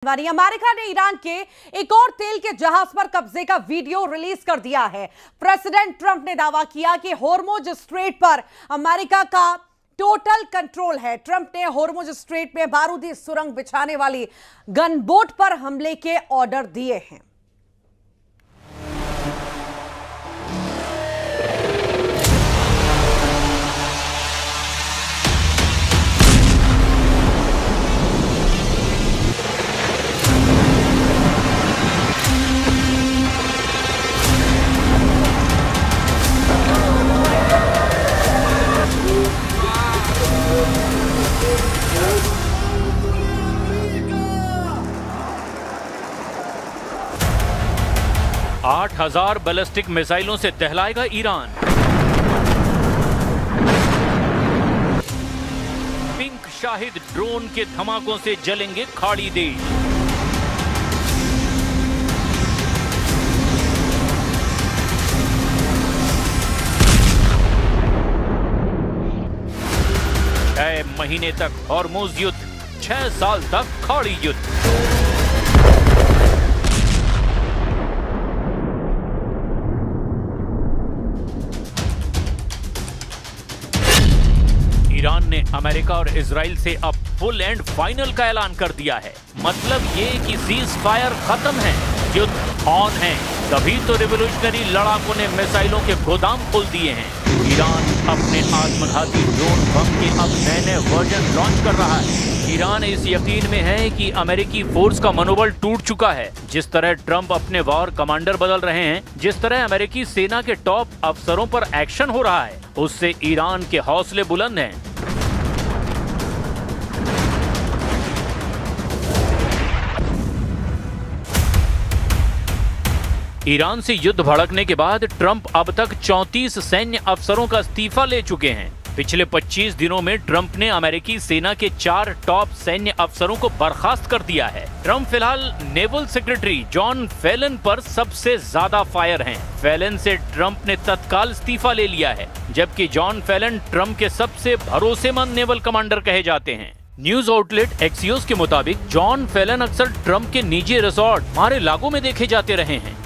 America ने Iran के एक और तेल के जहाज पर कब्जे का वीडियो रिलीज कर दिया है। प्रेसिडेंट ट्रंप ने दावा किया कि होर्मुज स्ट्रेट पर अमेरिका का टोटल कंट्रोल है। ट्रंप ने होर्मुज स्ट्रेट में बारूदी सुरंग बिछाने वाली गनबोट पर हमले के ऑर्डर दिए हैं। आठ 8,000 बैलिस्टिक मिसाइलों से दहलाएगा ईरान। पिंक शाहिद ड्रोन के धमाकों से जलेंगे खाड़ी देश। छह महीने तक होर्मुज युद्ध, 6 साल तक खाड़ी युद्ध। ईरान ने अमेरिका और इजराइल से अब फुल एंड फाइनल का ऐलान कर दिया है। मतलब ये कि सीज फायर खत्म है, युद्ध ऑन है। तभी तो रिवॉल्यूशनरी लड़ाकों ने मिसाइलों के गोदाम खोल दिए हैं। ईरान अपने आत्मघाती ड्रोन बम के अब नए वर्जन लॉन्च कर रहा है। ईरान इस यकीन में है कि अमेरिकी फोर्स का मनोबल टूट चुका है। जिस तरह ट्रंप अपने वॉर कमांडर बदल रहे हैं, जिस तरह अमेरिकी सेना के टॉप अफसरों पर एक्शन हो रहा है, उससे ईरान के हौसले बुलंद हैं। ईरान से युद्ध भड़कने के बाद ट्रंप अब तक 34 सैन्य अफसरों का इस्तीफा ले चुके हैं। पिछले 25 दिनों में ट्रंप ने अमेरिकी सेना के 4 टॉप सैन्य अफसरों को बर्खास्त कर दिया है। ट्रंप फिलहाल नेवल सेक्रेटरी जॉन फेलन पर सबसे ज्यादा फायर हैं। फेलन से ट्रंप ने तत्काल इस्तीफा ले लिया है, जबकि जॉन फेलन ट्रंप के सबसे भरोसेमंद नेवल कमांडर कहे जाते हैं। न्यूज आउटलेट एक्सियोस के मुताबिक जॉन फेलन अक्सर ट्रंप के निजी रिसोर्ट मार-ए-लागो में देखे जाते रहे हैं।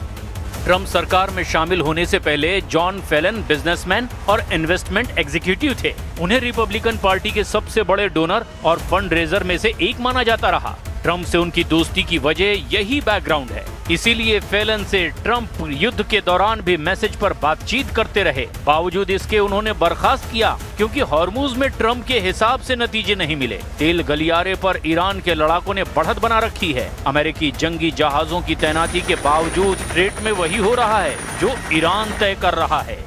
ट्रंप सरकार में शामिल होने से पहले जॉन फेलन बिजनेसमैन और इन्वेस्टमेंट एग्जीक्यूटिव थे। उन्हें रिपब्लिकन पार्टी के सबसे बड़े डोनर और फंड रेजर में से एक माना जाता रहा। ट्रंप से उनकी दोस्ती की वजह यही बैकग्राउंड है। इसीलिए फेलन से ट्रंप युद्ध के दौरान भी मैसेज पर बातचीत करते रहे। बावजूद इसके उन्होंने बर्खास्त किया, क्योंकि होर्मुज में ट्रंप के हिसाब से नतीजे नहीं मिले। तेल गलियारे पर ईरान के लड़ाकों ने बढ़त बना रखी है। अमेरिकी जंगी जहाजों की तैनाती के बावजूद स्ट्रेट में वही हो रहा है जो ईरान तय कर रहा है।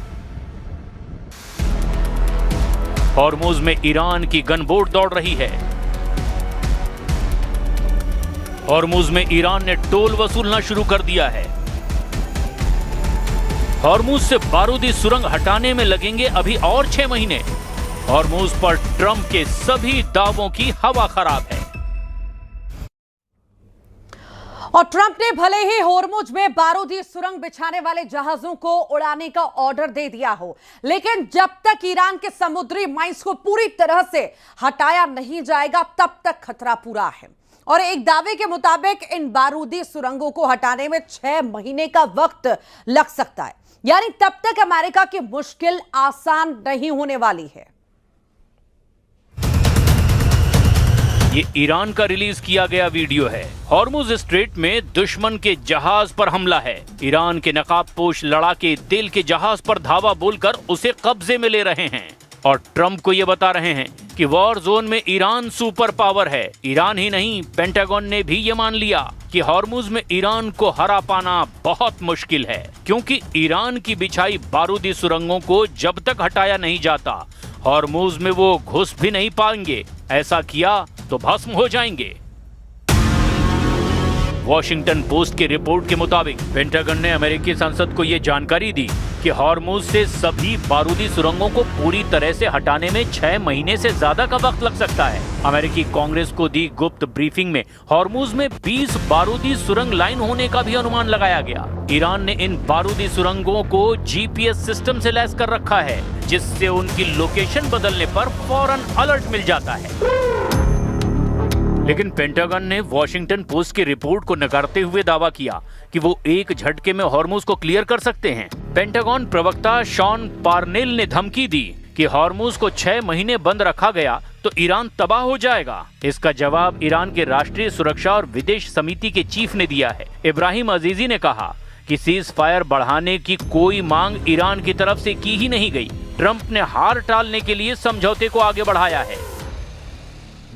होर्मुज में ईरान की गनबोट दौड़ रही है। होर्मुज में ईरान ने टोल वसूलना शुरू कर दिया है। होर्मुज से बारूदी सुरंग हटाने में लगेंगे अभी और 6 महीने। होर्मुज पर ट्रंप के सभी दावों की हवा खराब है। और ट्रंप ने भले ही होर्मुज में बारूदी सुरंग बिछाने वाले जहाजों को उड़ाने का ऑर्डर दे दिया हो, लेकिन जब तक ईरान के समुद्री माइंस को पूरी तरह से हटाया नहीं जाएगा, तब तक खतरा पूरा है। और एक दावे के मुताबिक इन बारूदी सुरंगों को हटाने में 6 महीने का वक्त लग सकता है। यानी तब तक अमेरिका की मुश्किल आसान नहीं होने वाली है। ये ईरान का रिलीज किया गया वीडियो है। होर्मुज स्ट्रेट में दुश्मन के जहाज पर हमला है। ईरान के नकाबपोश लड़ाके तेल के जहाज पर धावा बोलकर उसे कब्जे में ले रहे हैं और ट्रंप को ये बता रहे हैं कि वॉर जोन में ईरान सुपर पावर है। ईरान ही नहीं, पेंटागन ने भी ये मान लिया कि होर्मुज में ईरान को हरा पाना बहुत मुश्किल है, क्योंकि ईरान की बिछाई बारूदी सुरंगों को जब तक हटाया नहीं जाता, होर्मुज में वो घुस भी नहीं पाएंगे। ऐसा किया तो भस्म हो जाएंगे। वॉशिंगटन पोस्ट की रिपोर्ट के मुताबिक पेंटागन ने अमेरिकी संसद को ये जानकारी दी कि होर्मुज से सभी बारूदी सुरंगों को पूरी तरह से हटाने में 6 महीने से ज्यादा का वक्त लग सकता है। अमेरिकी कांग्रेस को दी गुप्त ब्रीफिंग में होर्मुज में 20 बारूदी सुरंग लाइन होने का भी अनुमान लगाया गया। ईरान ने इन बारूदी सुरंगों को जीपीएस सिस्टम से लैस कर रखा है, जिससे उनकी लोकेशन बदलने पर फौरन अलर्ट मिल जाता है। लेकिन पेंटागन ने वॉशिंगटन पोस्ट की रिपोर्ट को नकारते हुए दावा किया कि वो एक झटके में हॉर्मुज को क्लियर कर सकते हैं। पेंटागन प्रवक्ता शॉन पार्नेल ने धमकी दी कि हॉर्मुज को 6 महीने बंद रखा गया तो ईरान तबाह हो जाएगा। इसका जवाब ईरान के राष्ट्रीय सुरक्षा और विदेश समिति के चीफ ने दिया है। इब्राहिम अजीजी ने कहा कि सीज फायर बढ़ाने की कोई मांग ईरान की तरफ से की ही नहीं गई। ट्रंप ने हार टालने के लिए समझौते को आगे बढ़ाया है।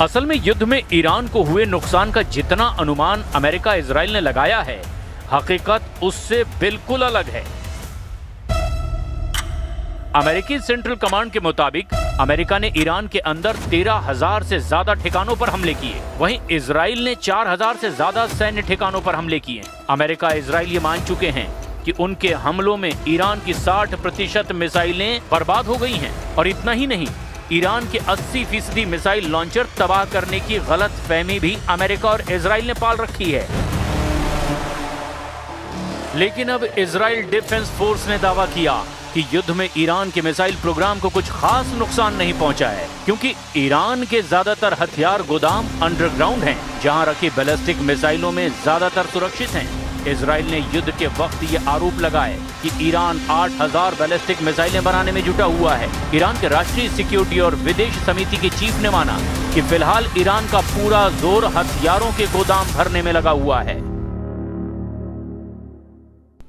असल में युद्ध में ईरान को हुए नुकसान का जितना अनुमान अमेरिका इजराइल ने लगाया है, हकीकत उससे बिल्कुल अलग है। अमेरिकी सेंट्रल कमांड के मुताबिक अमेरिका ने ईरान के अंदर 13,000 से ज्यादा ठिकानों पर हमले किए। वहीं इजराइल ने 4,000 से ज्यादा सैन्य ठिकानों पर हमले किए। अमेरिका इजराइल ये मान चुके हैं कि उनके हमलों में ईरान की 60% मिसाइलें बर्बाद हो गई हैं। और इतना ही नहीं, ईरान के 80% मिसाइल लॉन्चर तबाह करने की गलत फहमी भी अमेरिका और इजराइल ने पाल रखी है। लेकिन अब इजराइल डिफेंस फोर्स ने दावा किया कि युद्ध में ईरान के मिसाइल प्रोग्राम को कुछ खास नुकसान नहीं पहुंचा है, क्योंकि ईरान के ज्यादातर हथियार गोदाम अंडरग्राउंड हैं, जहां रखी बैलिस्टिक मिसाइलों में ज्यादातर सुरक्षित हैं। इजराइल ने युद्ध के वक्त ये आरोप लगाए कि ईरान 8,000 बैलिस्टिक मिसाइलें बनाने में जुटा हुआ है। ईरान के राष्ट्रीय सिक्योरिटी और विदेश समिति के चीफ ने माना कि फिलहाल ईरान का पूरा जोर हथियारों के गोदाम भरने में लगा हुआ है।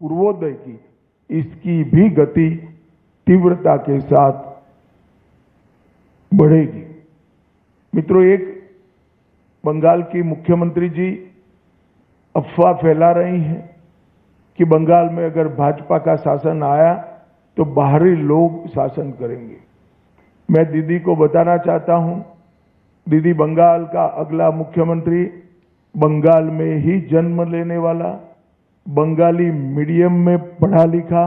पूर्वोदय की इसकी भी गति तीव्रता के साथ बढ़ेगी। मित्रों, एक बंगाल की मुख्यमंत्री जी अफवाह फैला रही हैं कि बंगाल में अगर भाजपा का शासन आया तो बाहरी लोग शासन करेंगे। मैं दीदी को बताना चाहता हूं, दीदी बंगाल का अगला मुख्यमंत्री बंगाल में ही जन्म लेने वाला, बंगाली मीडियम में पढ़ा लिखा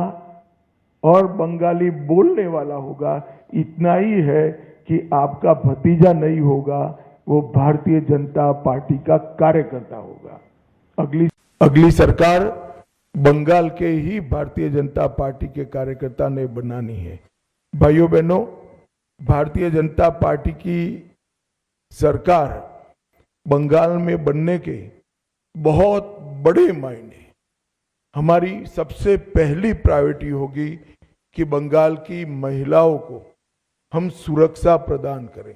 और बंगाली बोलने वाला होगा। इतना ही है कि आपका भतीजा नहीं होगा, वो भारतीय जनता पार्टी का कार्यकर्ता होगा। अगली सरकार बंगाल के ही भारतीय जनता पार्टी के कार्यकर्ता ने बनानी है। भाइयों बहनों, भारतीय जनता पार्टी की सरकार बंगाल में बनने के बहुत बड़े मायने, हमारी सबसे पहली प्रायोरिटी होगी कि बंगाल की महिलाओं को हम सुरक्षा प्रदान करें,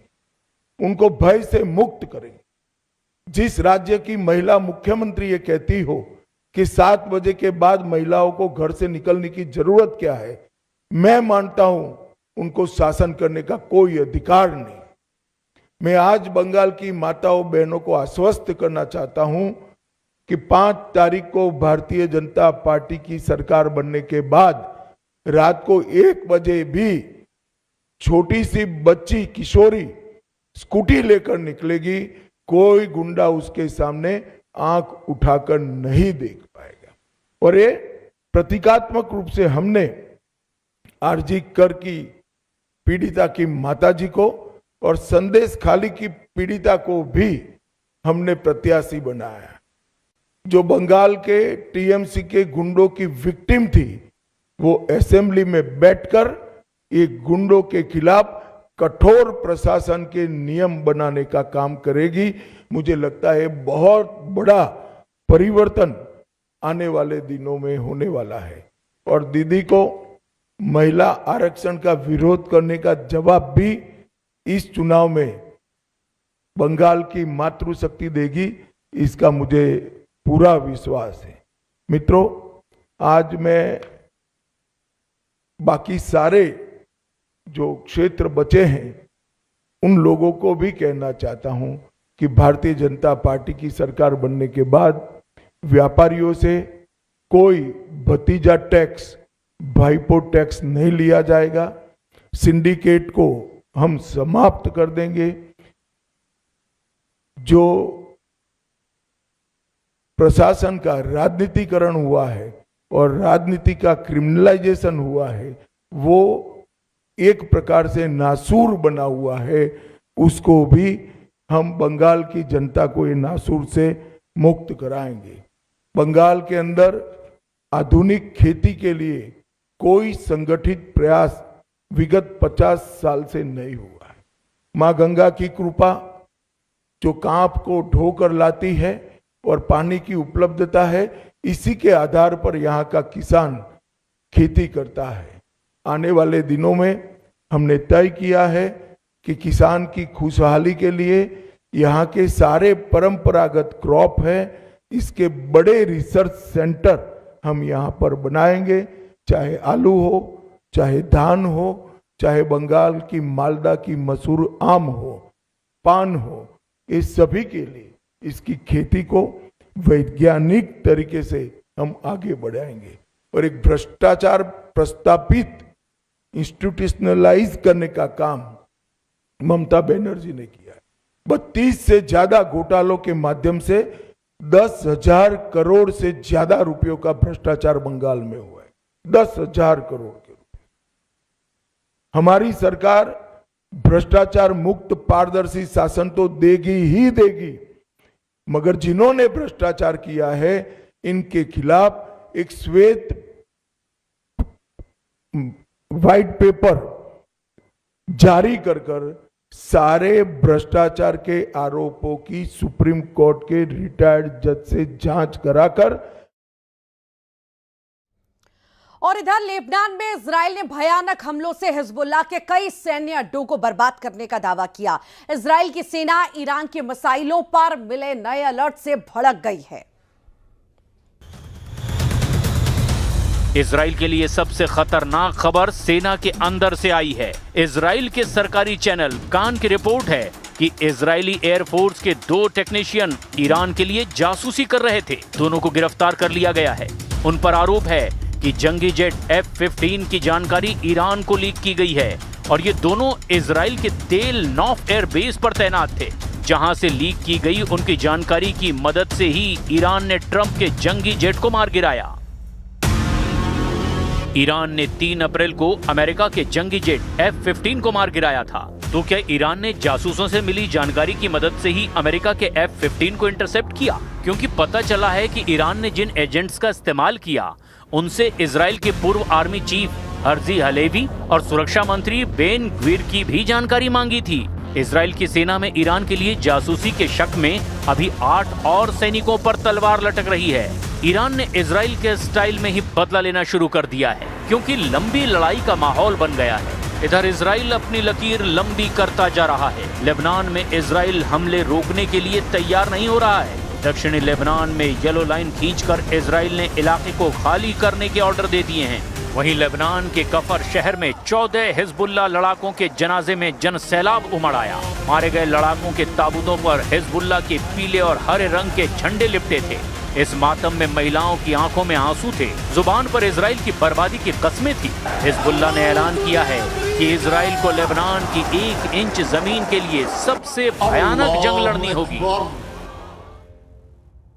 उनको भय से मुक्त करें। जिस राज्य की महिला मुख्यमंत्री ये कहती हो कि 7 बजे के बाद महिलाओं को घर से निकलने की जरूरत क्या है, मैं मानता हूं उनको शासन करने का कोई अधिकार नहीं। मैं आज बंगाल की माताओं बहनों को आश्वस्त करना चाहता हूं कि 5 तारीख को भारतीय जनता पार्टी की सरकार बनने के बाद रात को 1 बजे भी छोटी सी बच्ची किशोरी स्कूटी लेकर निकलेगी, कोई गुंडा उसके सामने आंख उठाकर नहीं देख पाएगा। और ये प्रतीकात्मक रूप से हमने आरजी कर की पीड़िता की माताजी को और संदेश खाली की पीड़िता को भी हमने प्रत्याशी बनाया। जो बंगाल के टीएमसी के गुंडों की विक्टिम थी, वो असेंबली में बैठकर ये गुंडों के खिलाफ कठोर प्रशासन के नियम बनाने का काम करेगी। मुझे लगता है बहुत बड़ा परिवर्तन आने वाले दिनों में होने वाला है। और दीदी को महिला आरक्षण का विरोध करने का जवाब भी इस चुनाव में बंगाल की मातृशक्ति देगी, इसका मुझे पूरा विश्वास है। मित्रों, आज मैं बाकी सारे जो क्षेत्र बचे हैं उन लोगों को भी कहना चाहता हूं कि भारतीय जनता पार्टी की सरकार बनने के बाद व्यापारियों से कोई भतीजा टैक्स, भाईपो टैक्स नहीं लिया जाएगा। सिंडिकेट को हम समाप्त कर देंगे। जो प्रशासन का राजनीतिकरण हुआ है और राजनीति का क्रिमिनलाइजेशन हुआ है, वो एक प्रकार से नासूर बना हुआ है, उसको भी हम बंगाल की जनता को ये नासूर से मुक्त कराएंगे। बंगाल के अंदर आधुनिक खेती के लिए कोई संगठित प्रयास विगत 50 साल से नहीं हुआ है। मां गंगा की कृपा जो कांप को ढोकर लाती है और पानी की उपलब्धता है, इसी के आधार पर यहाँ का किसान खेती करता है। आने वाले दिनों में हमने तय किया है कि किसान की खुशहाली के लिए यहाँ के सारे परंपरागत क्रॉप है, इसके बड़े रिसर्च सेंटर हम यहाँ पर बनाएंगे, चाहे आलू हो, चाहे धान हो, चाहे बंगाल की मालदा की मसूर आम हो, पान हो, इस सभी के लिए इसकी खेती को वैज्ञानिक तरीके से हम आगे बढ़ाएंगे। और एक भ्रष्टाचार प्रस्तापित इंस्टीट्यूशनलाइज करने का काम ममता बनर्जी ने किया है। 32 से ज्यादा घोटालों के माध्यम से 10,000 करोड़ से ज्यादा रुपयों का भ्रष्टाचार बंगाल में हुआ है। 10,000 करोड़ के रुपए। हमारी सरकार भ्रष्टाचार मुक्त पारदर्शी शासन तो देगी ही देगी, मगर जिन्होंने भ्रष्टाचार किया है इनके खिलाफ एक श्वेत व्हाइट पेपर जारी कर सारे भ्रष्टाचार के आरोपों की सुप्रीम कोर्ट के रिटायर्ड जज से जांच कराकर। और इधर लेबनान में इजराइल ने भयानक हमलों से हिजबुल्लाह के कई सैन्य अड्डों को बर्बाद करने का दावा किया। इजराइल की सेना ईरान के मिसाइलों पर मिले नए अलर्ट से भड़क गई है। इजराइल के लिए सबसे खतरनाक खबर सेना के अंदर से आई है। इजराइल के सरकारी चैनल कान की रिपोर्ट है कि इजरायली एयरफोर्स के 2 टेक्नीशियन ईरान के लिए जासूसी कर रहे थे। दोनों को गिरफ्तार कर लिया गया है। उन पर आरोप है कि जंगी जेट F-15 की जानकारी ईरान को लीक की गई है और ये दोनों इजराइल के तेल नौफ एयर बेस पर तैनात थे, जहां से लीक की गई उनकी जानकारी की मदद से ही ईरान ने ट्रंप के जंगी जेट को मार गिराया। ईरान ने 3 अप्रैल को अमेरिका के जंगी जेट F-15 को मार गिराया था। तो क्या ईरान ने जासूसों से मिली जानकारी की मदद से ही अमेरिका के F-15 को इंटरसेप्ट किया? क्योंकि पता चला है कि ईरान ने जिन एजेंट्स का इस्तेमाल किया उनसे इजराइल के पूर्व आर्मी चीफ हर्जी हलेवी और सुरक्षा मंत्री बेन ग्विर की भी जानकारी मांगी थी। इजराइल की सेना में ईरान के लिए जासूसी के शक में अभी 8 और सैनिकों पर तलवार लटक रही है। ईरान ने इजराइल के स्टाइल में ही बदला लेना शुरू कर दिया है, क्योंकि लंबी लड़ाई का माहौल बन गया है। इधर इजराइल अपनी लकीर लंबी करता जा रहा है। लेबनान में इजराइल हमले रोकने के लिए तैयार नहीं हो रहा है। दक्षिणी लेबनान में येलो लाइन खींचकर इजराइल ने इलाके को खाली करने के ऑर्डर दे दिए हैं। वहीं लेबनान के कफर शहर में 14 हिजबुल्लाह लड़ाकों के जनाजे में जनसैलाब उमड़ आया। मारे गए लड़ाकों के ताबूतों पर हिजबुल्लाह के पीले और हरे रंग के झंडे लिपटे थे। इस मातम में महिलाओं की आंखों में आंसू थे, जुबान पर इजराइल की बर्बादी की कस्में थी। हिजबुल्लाह ने ऐलान किया है कि इजराइल को लेबनान की 1 इंच जमीन के लिए सबसे भयानक जंग लड़नी होगी।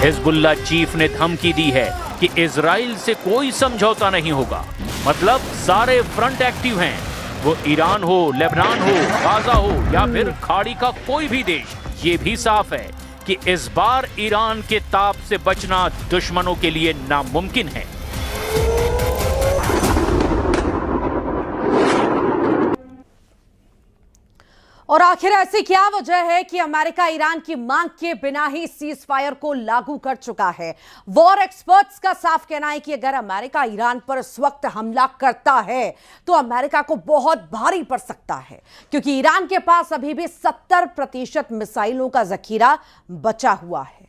हिजबुल्लाह चीफ ने धमकी दी है कि इजराइल से कोई समझौता नहीं होगा। मतलब सारे फ्रंट एक्टिव हैं, वो ईरान हो, लेबनान हो, गाजा हो या फिर खाड़ी का कोई भी देश। ये भी साफ है कि इस बार ईरान के ताप से बचना दुश्मनों के लिए नामुमकिन है। और आखिर ऐसी क्या वजह है कि अमेरिका ईरान की मांग के बिना ही सीज फायर को लागू कर चुका है? वॉर एक्सपर्ट्स का साफ कहना है कि अगर अमेरिका ईरान पर इस वक्त हमला करता है तो अमेरिका को बहुत भारी पड़ सकता है, क्योंकि ईरान के पास अभी भी 70% मिसाइलों का जखीरा बचा हुआ है।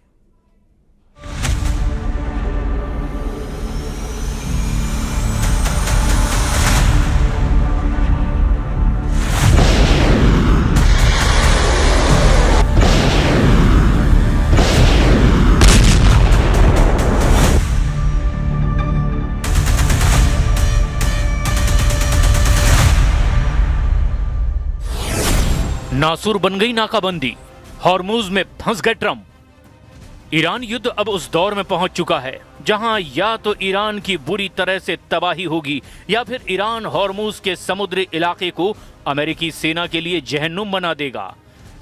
नासुर बन गई नाकाबंदी, हॉर्मुज में फंस गए ट्रंप। ईरान युद्ध अब उस दौर में पहुंच चुका है जहां या तो ईरान की बुरी तरह से तबाही होगी या फिर ईरान हॉर्मुज के समुद्री इलाके को अमेरिकी सेना के लिए जहन्नुम बना देगा।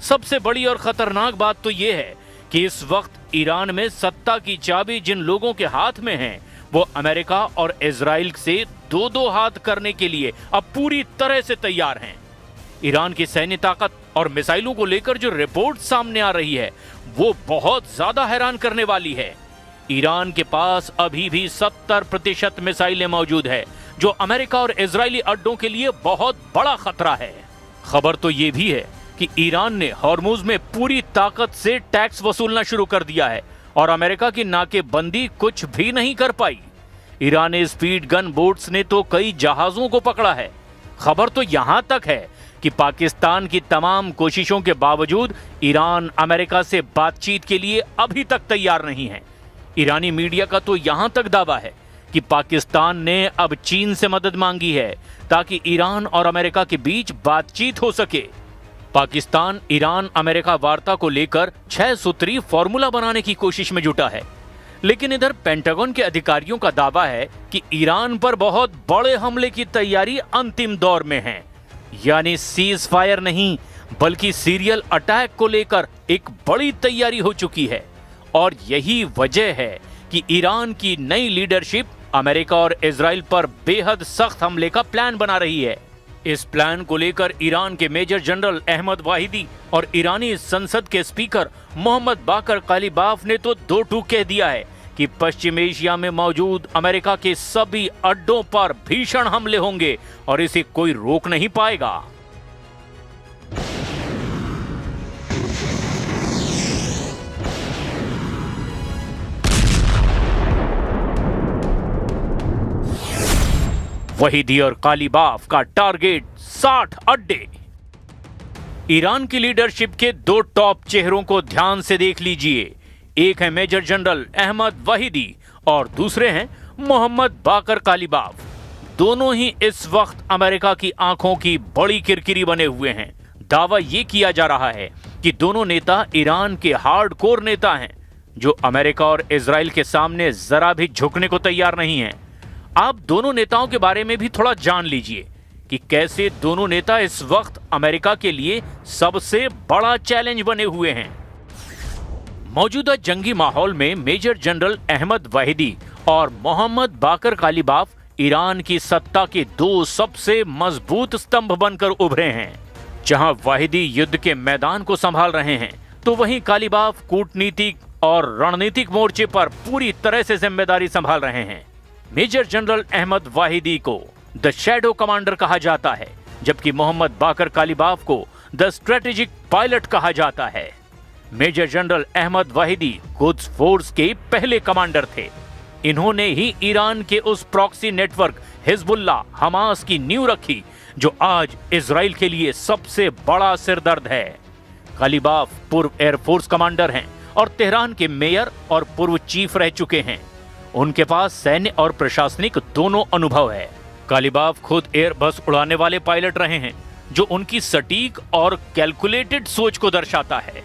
सबसे बड़ी और खतरनाक बात तो यह है कि इस वक्त ईरान में सत्ता की चाबी जिन लोगों के हाथ में है वो अमेरिका और इजराइल से दो दो हाथ करने के लिए अब पूरी तरह से तैयार हैं। ईरान की सैन्य ताकत और मिसाइलों को लेकर जो रिपोर्ट सामने आ रही है वो बहुत ज्यादा हैरान करने वाली है। ईरान के पास अभी भी 70% मिसाइलें मौजूद है, जो अमेरिका और इजरायली अड्डों के लिए बहुत बड़ा खतरा है। खबर तो ये भी है कि ईरान ने हॉर्मुज में पूरी ताकत से टैक्स वसूलना शुरू कर दिया है और अमेरिका की नाकेबंदी कुछ भी नहीं कर पाई। ईरानी स्पीड गन बोट्स ने तो कई जहाजों को पकड़ा है। खबर तो यहां तक है कि पाकिस्तान की तमाम कोशिशों के बावजूद ईरान अमेरिका से बातचीत के लिए अभी तक तैयार नहीं है। ईरानी मीडिया का तो यहां तक दावा है कि पाकिस्तान ने अब चीन से मदद मांगी है ताकि ईरान और अमेरिका के बीच बातचीत हो सके। पाकिस्तान ईरान अमेरिका वार्ता को लेकर 6 सूत्री फॉर्मूला बनाने की कोशिश में जुटा है, लेकिन इधर पेंटागन के अधिकारियों का दावा है कि ईरान पर बहुत बड़े हमले की तैयारी अंतिम दौर में है। यानी सीज फायर नहीं बल्कि सीरियल अटैक को लेकर एक बड़ी तैयारी हो चुकी है। और यही वजह है कि ईरान की नई लीडरशिप अमेरिका और इजराइल पर बेहद सख्त हमले का प्लान बना रही है। इस प्लान को लेकर ईरान के मेजर जनरल अहमद वाहिदी और ईरानी संसद के स्पीकर मोहम्मद बाकर कालिबाफ ने तो दो टूक कह दिया है कि पश्चिम एशिया में मौजूद अमेरिका के सभी अड्डों पर भीषण हमले होंगे और इसे कोई रोक नहीं पाएगा। वहीदी और कालिबाफ का टारगेट 60 अड्डे। ईरान की लीडरशिप के दो टॉप चेहरों को ध्यान से देख लीजिए। एक है मेजर जनरल अहमद वहीदी और दूसरे हैं मोहम्मद बाकर कालिबाफ। दोनों ही इस वक्त अमेरिका की आंखों की बड़ी किरकिरी बने हुए हैं। दावा यह किया जा रहा है कि दोनों नेता ईरान के हार्डकोर नेता हैं जो अमेरिका और इजराइल के सामने जरा भी झुकने को तैयार नहीं हैं। आप दोनों नेताओं के बारे में भी थोड़ा जान लीजिए कि कैसे दोनों नेता इस वक्त अमेरिका के लिए सबसे बड़ा चैलेंज बने हुए हैं। मौजूदा जंगी माहौल में मेजर जनरल अहमद वाहिदी और मोहम्मद बाकर कालिबाफ ईरान की सत्ता के दो सबसे मजबूत स्तंभ बनकर उभरे हैं। जहां वाहिदी युद्ध के मैदान को संभाल रहे हैं तो वहीं कालिबाफ कूटनीतिक और रणनीतिक मोर्चे पर पूरी तरह से जिम्मेदारी संभाल रहे हैं। मेजर जनरल अहमद वाहिदी को द शैडो कमांडर कहा जाता है, जबकि मोहम्मद बाकर कालिबाफ को द स्ट्रेटेजिक पायलट कहा जाता है। Major general Ahmad Vahidi Quds force के पहले कमांडर थे। इन्होंने ही ईरान के उस प्रॉक्सी नेटवर्क हिजबुल्लाह हमास की नींव रखी जो आज इजराइल के लिए सबसे बड़ा सिरदर्द है। कालिबाफ पूर्व एयरफोर्स कमांडर हैं और तेहरान के मेयर और पूर्व चीफ रह चुके हैं। उनके पास सैन्य और प्रशासनिक दोनों अनुभव है। कालिबाफ खुद एयरबस उड़ाने वाले पायलट रहे हैं, जो उनकी सटीक और कैलकुलेटेड सोच को दर्शाता है।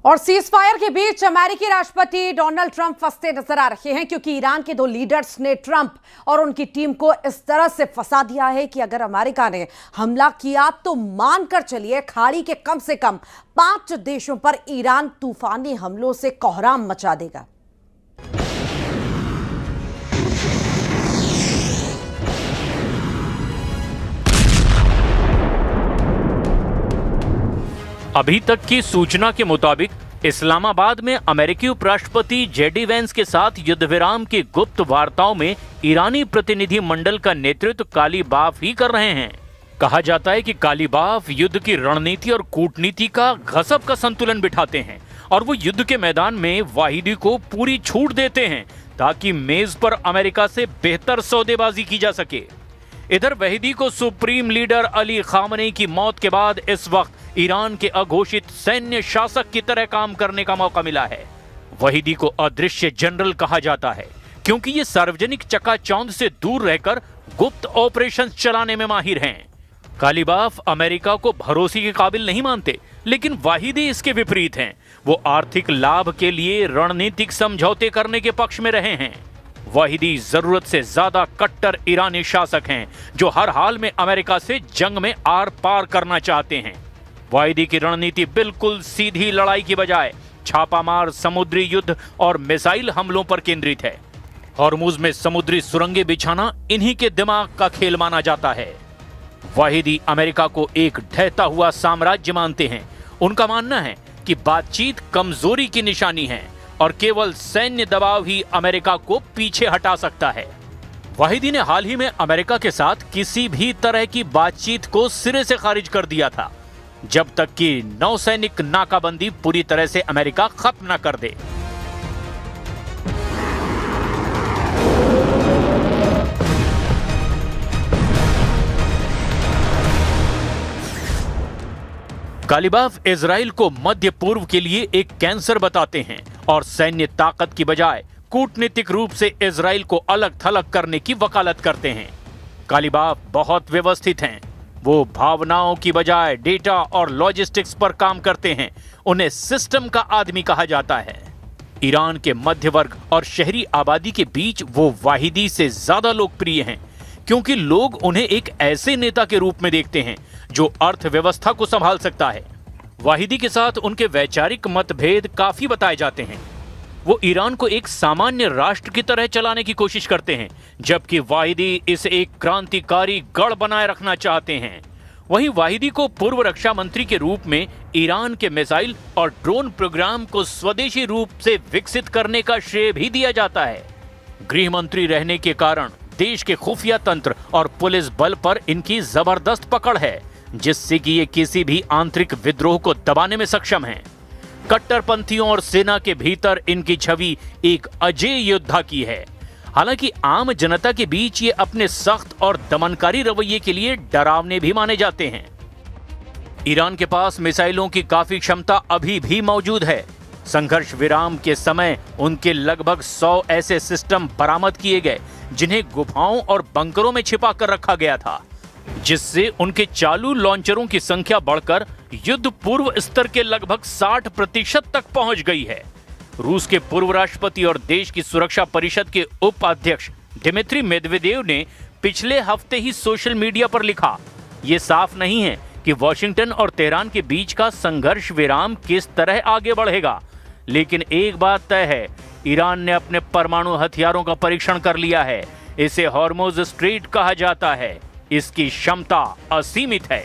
और सीज फायर के बीच अमेरिकी राष्ट्रपति डोनाल्ड ट्रंप फंसते नजर आ रहे हैं, क्योंकि ईरान के दो लीडर्स ने ट्रंप और उनकी टीम को इस तरह से फंसा दिया है कि अगर अमेरिका ने हमला किया तो मानकर चलिए खाड़ी के कम से कम 5 देशों पर ईरान तूफानी हमलों से कोहराम मचा देगा। अभी तक की सूचना के मुताबिक इस्लामाबाद में अमेरिकी उपराष्ट्रपति जेडी वेंस के साथ युद्ध विराम की गुप्त वार्ताओं में ईरानी प्रतिनिधि मंडल का नेतृत्व कालीबाफ ही कर रहे हैं। कहा जाता है कि कालीबाफ युद्ध की रणनीति और कूटनीति का गजब का संतुलन बिठाते हैं और वो युद्ध के मैदान में वाहिदी को पूरी छूट देते हैं ताकि मेज पर अमेरिका से बेहतर सौदेबाजी की जा सके। इधर वहीदी को सुप्रीम लीडर अली खामनेई की मौत के बाद इस वक्त ईरान के अघोषित सैन्य शासक की तरह काम करने का मौका मिला है। वहीदी को अदृश्य जनरल कहा जाता है क्योंकि ये सार्वजनिक चकाचौंध से दूर रहकर गुप्त ऑपरेशंस चलाने में माहिर हैं। कालीबाफ अमेरिका को भरोसे के काबिल नहीं मानते, लेकिन वाहिदी इसके विपरीत हैं। वो आर्थिक लाभ के लिए रणनीतिक समझौते करने के पक्ष में रहे हैं। वाहिदी जरूरत से ज्यादा कट्टर ईरानी शासक हैं जो हर हाल में अमेरिका से जंग में आर पार करना चाहते हैं। वाहिदी की रणनीति बिल्कुल सीधी लड़ाई की बजाय छापामार समुद्री युद्ध और मिसाइल हमलों पर केंद्रित है। हॉर्मुज में समुद्री सुरंगें बिछाना इन्हीं के दिमाग का खेल माना जाता है। वाहिदी अमेरिका को एक ढहता हुआ साम्राज्य मानते हैं। उनका मानना है कि बातचीत कमजोरी की निशानी है और केवल सैन्य दबाव ही अमेरिका को पीछे हटा सकता है। वाहिदी ने हाल ही में अमेरिका के साथ किसी भी तरह की बातचीत को सिरे से खारिज कर दिया था, जब तक कि नौसैनिक नाकाबंदी पूरी तरह से अमेरिका खत्म न कर दे। कालीबाफ इजराइल को मध्य पूर्व के लिए एक कैंसर बताते हैं और सैन्य ताकत की बजाय कूटनीतिक रूप से इजराइल को अलग थलग करने की वकालत करते हैं। कालीबाफ बहुत व्यवस्थित हैं। वो भावनाओं की बजाय डेटा और लॉजिस्टिक्स पर काम करते हैं। उन्हें सिस्टम का आदमी कहा जाता है। ईरान के मध्य वर्ग और शहरी आबादी के बीच वो वाहिदी से ज्यादा लोकप्रिय हैं क्योंकि लोग उन्हें एक ऐसे नेता के रूप में देखते हैं जो अर्थव्यवस्था को संभाल सकता है। वाहिदी के साथ उनके वैचारिक मतभेद काफी बताए जाते हैं। वो ईरान को एक सामान्य राष्ट्र की तरह चलाने की कोशिश करते हैं, जबकि वाहिदी इसे एक क्रांतिकारी गढ़ बनाए रखना चाहते हैं। वहीं वाहिदी को पूर्व रक्षा मंत्री के रूप में ईरान के मिसाइल और ड्रोन प्रोग्राम को स्वदेशी रूप से विकसित करने का श्रेय भी दिया जाता है। गृह मंत्री रहने के कारण देश के खुफिया तंत्र और पुलिस बल पर इनकी जबरदस्त पकड़ है, जिससे कि ये किसी भी आंतरिक विद्रोह को दबाने में सक्षम हैं। कट्टरपंथियों और सेना के भीतर इनकी छवि एक अजेय योद्धा की है। हालांकि आम जनता के बीच ये अपने सख्त और दमनकारी रवैये के लिए डरावने भी माने जाते हैं। ईरान के पास मिसाइलों की काफी क्षमता अभी भी मौजूद है। संघर्ष विराम के समय उनके लगभग 100 ऐसे सिस्टम बरामद किए गए जिन्हें गुफाओं और बंकरों में छिपा कर रखा गया था, जिससे उनके चालू लॉन्चरों की संख्या बढ़कर युद्ध पूर्व स्तर के लगभग 60% तक पहुंच गई है। रूस के पूर्व राष्ट्रपति और देश की सुरक्षा परिषद के उपाध्यक्ष दिमित्री मेदवेदेव ने पिछले हफ्ते ही सोशल मीडिया पर लिखा, ये साफ नहीं है कि वॉशिंगटन और तेहरान के बीच का संघर्ष विराम किस तरह आगे बढ़ेगा, लेकिन एक बात तय है, ईरान ने अपने परमाणु हथियारों का परीक्षण कर लिया है। इसे हॉर्मुज स्ट्रेट कहा जाता है। इसकी क्षमता असीमित है।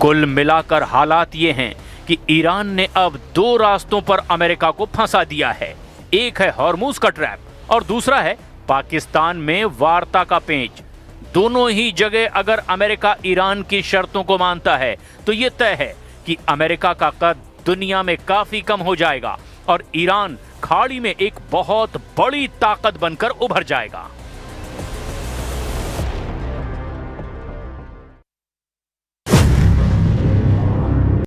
कुल मिलाकर हालात ये हैं कि ईरान ने अब 2 रास्तों पर अमेरिका को फंसा दिया है। एक है हॉर्मुज का ट्रैप और दूसरा है पाकिस्तान में वार्ता का पेंच। दोनों ही जगह अगर अमेरिका ईरान की शर्तों को मानता है तो ये तय है कि अमेरिका का कद दुनिया में काफी कम हो जाएगा और ईरान खाड़ी में एक बहुत बड़ी ताकत बनकर उभर जाएगा।